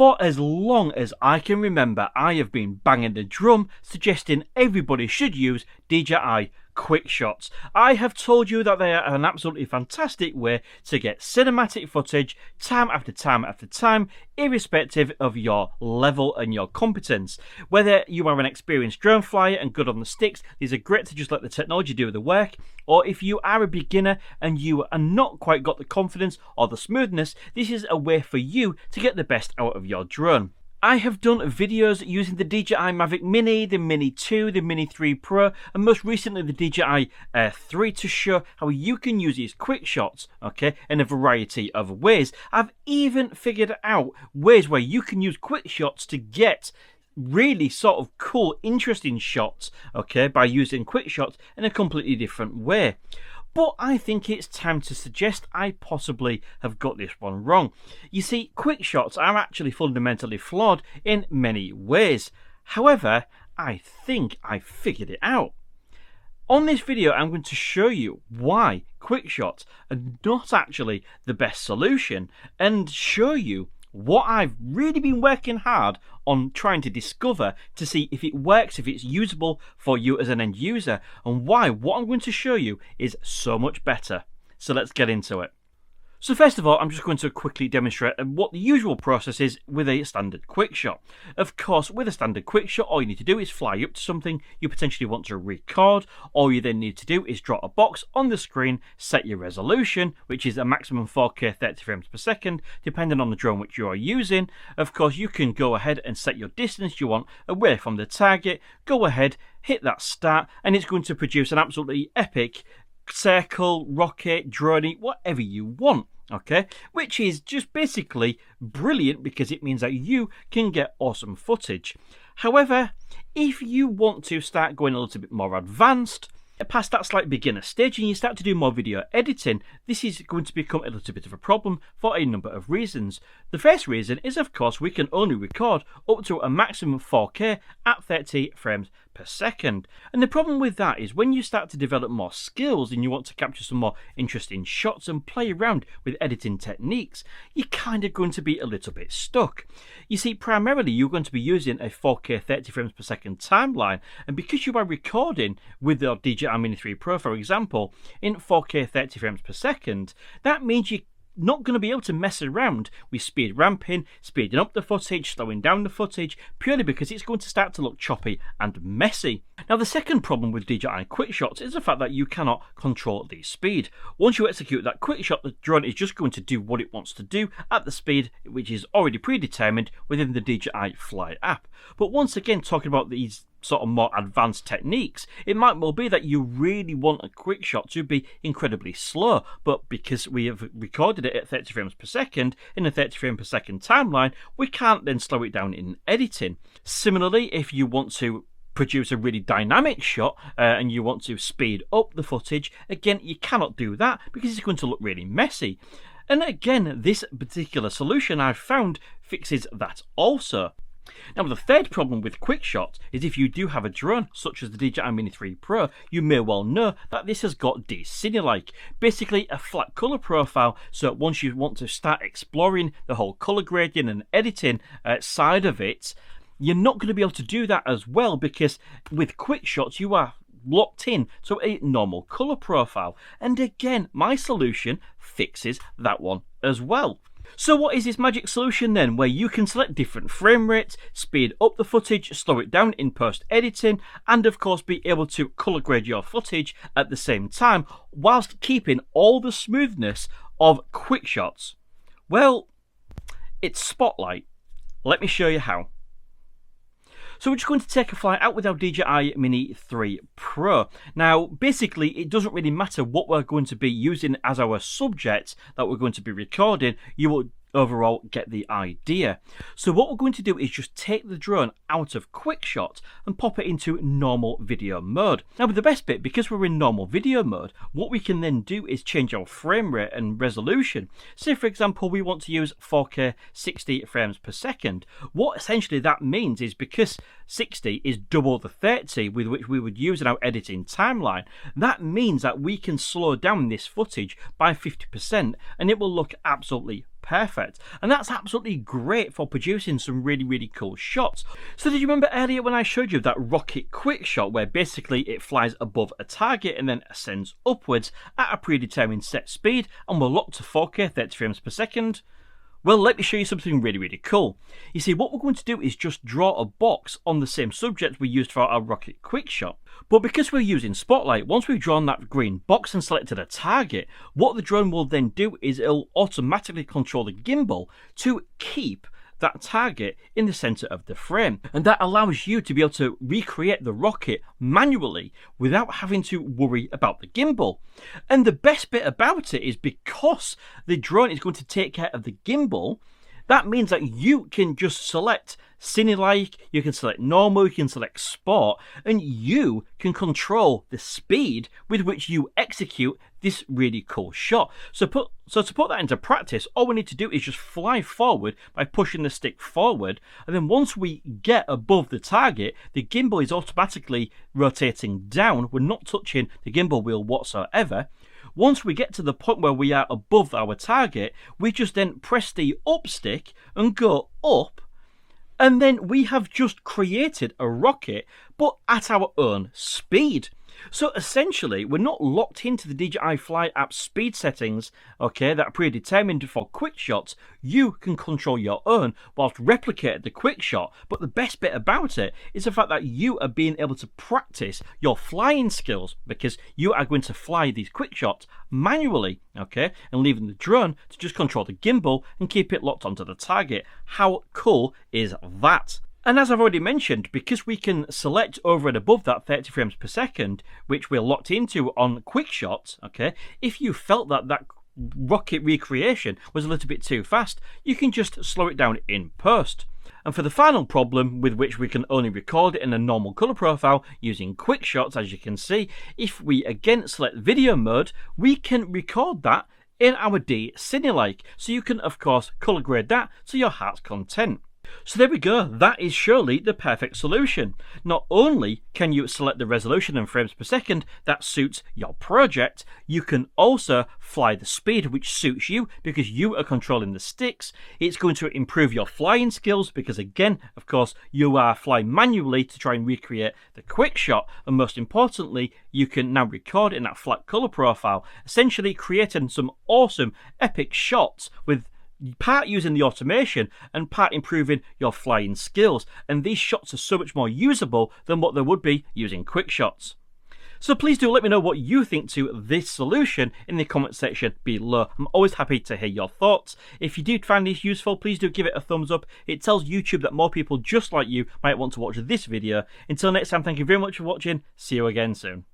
For as long as I can remember, I have been banging the drum suggesting everybody should use DJI Quickshots. I have told you that they are an absolutely fantastic way to get cinematic footage time after time after time, irrespective of your level and your competence. Whether you are an experienced drone flyer and good on the sticks, these are great to just let the technology do the work, or if you are a beginner and you are not quite got the confidence or the smoothness, this is a way for you to get the best out of your drone. I have done videos using the DJI Mavic Mini, the Mini 2, the Mini 3 Pro, and most recently the DJI 3 to show how you can use these Quickshots, okay, in a variety of ways. I've even figured out ways where you can use Quickshots to get really sort of cool, interesting shots, okay, by using Quickshots in a completely different way. But I think it's time to suggest I possibly have got this one wrong. You see, Quickshots are actually fundamentally flawed in many ways. However, I think I figured it out. On this video, I'm going to show you why Quickshots are not actually the best solution and show you what I've really been working hard on trying to discover to see if it works, if it's usable for you as an end user, and why what I'm going to show you is so much better. So let's get into it. So first of all, I'm just going to quickly demonstrate what the usual process is with a standard Quickshot. Of course, with a standard Quickshot, all you need to do is fly up to something you potentially want to record. All you then need to do is drop a box on the screen, set your resolution, which is a maximum 4K 30 frames per second, depending on the drone which you are using. Of course, you can go ahead and set your distance you want away from the target. Go ahead, hit that start, and it's going to produce an absolutely epic circle, rocket, drone, whatever you want, okay, which is just basically brilliant because it means that you can get awesome footage. However, if you want to start going a little bit more advanced, past that slight beginner stage, and you start to do more video editing, this is going to become a little bit of a problem for a number of reasons. The first reason is, of course, we can only record up to a maximum 4K at 30 frames per second. And the problem with that is when you start to develop more skills and you want to capture some more interesting shots and play around with editing techniques, you're kind of going to be a little bit stuck. You see, primarily you're going to be using a 4K 30 frames per second timeline, and because you are recording with your DJI Mini 3 Pro, for example, in 4K 30 frames per second, that means you're not going to be able to mess around with speed ramping, speeding up the footage, slowing down the footage, purely because it's going to start to look choppy and messy. Now, the second problem with DJI Quickshots is the fact that you cannot control the speed. Once you execute that Quickshot, the drone is just going to do what it wants to do at the speed which is already predetermined within the DJI Fly app. But once again, talking about these sort of more advanced techniques, it might well be that you really want a Quickshot to be incredibly slow, but because we have recorded it at 30 frames per second in a 30 frame per second timeline, we can't then slow it down in editing. Similarly, if you want to produce a really dynamic shot and you want to speed up the footage, again, you cannot do that because it's going to look really messy. And again, this particular solution I've found fixes that also. Now, the third problem with Quickshots is if you do have a drone such as the DJI Mini 3 Pro, you may well know that this has got D-Cine-like, basically a flat colour profile, so once you want to start exploring the whole colour grading and editing side of it, you're not going to be able to do that as well because with Quickshots you are locked in to a normal colour profile. And again, my solution fixes that one as well. So what is this magic solution then, where you can select different frame rates, speed up the footage, slow it down in post-editing, and of course be able to colour grade your footage at the same time, whilst keeping all the smoothness of Quickshots? Well, it's Spotlight. Let me show you how. So we're just going to take a flight out with our DJI Mini 3 Pro. Now, basically, it doesn't really matter what we're going to be using as our subject that we're going to be recording. You will overall get the idea. So what we're going to do is just take the drone out of Quickshot and pop it into normal video mode. Now, with the best bit, because we're in normal video mode, what we can then do is change our frame rate and resolution. Say, for example, we want to use 4K 60 frames per second. What essentially that means is because 60 is double the 30 with which we would use in our editing timeline, that means that we can slow down this footage by 50% and it will look absolutely perfect. And that's absolutely great for producing some really cool shots. So did you remember earlier when I showed you that rocket quick shot where basically it flies above a target and then ascends upwards at a predetermined set speed and will lock to 4K 30 frames per second? Well, let me show you something really cool. You see, what we're going to do is just draw a box on the same subject we used for our rocket quick shot. But because we're using Spotlight, once we've drawn that green box and selected a target, what the drone will then do is it'll automatically control the gimbal to keep that target in the center of the frame, and that allows you to be able to recreate the rocket manually without having to worry about the gimbal. And the best bit about it is because the drone is going to take care of the gimbal, that means that you can just select Cine-like, you can select normal, you can select sport, and you can control the speed with which you execute this really cool shot. So to put that into practice, all we need to do is just fly forward by pushing the stick forward, and then once we get above the target, the gimbal is automatically rotating down. We're not touching the gimbal wheel whatsoever. Once we get to the point where we are above our target, we just then press the up stick and go up, and then we have just created a rocket, but at our own speed. So essentially, we're not locked into the DJI Fly app speed settings, okay, that are predetermined for quick shots. You can control your own whilst replicating the quick shot. But the best bit about it is the fact that you are being able to practice your flying skills, because you are going to fly these quick shots manually, okay, and leaving the drone to just control the gimbal and keep it locked onto the target. How cool is that? And as I've already mentioned, because we can select over and above that 30 frames per second, which we're locked into on quick shots, okay, if you felt that that rocket recreation was a little bit too fast, you can just slow it down in post. And for the final problem, with which we can only record it in a normal colour profile using quick shots, as you can see, if we again select video mode, we can record that in our Cine-like. So you can, of course, colour grade that to your heart's content. So there we go, that is surely the perfect solution. Not only can you select the resolution and frames per second that suits your project, you can also fly the speed which suits you because you are controlling the sticks. It's going to improve your flying skills because, again, of course, you are flying manually to try and recreate the quick shot, and most importantly, you can now record in that flat colour profile, essentially creating some awesome epic shots with part using the automation and part improving your flying skills. And these shots are so much more usable than what they would be using quick shots. So please do let me know what you think to this solution in the comment section below. I'm always happy to hear your thoughts. If you did find this useful, please do give it a thumbs up. It tells YouTube that more people just like you might want to watch this video. Until next time, thank you very much for watching. See you again soon.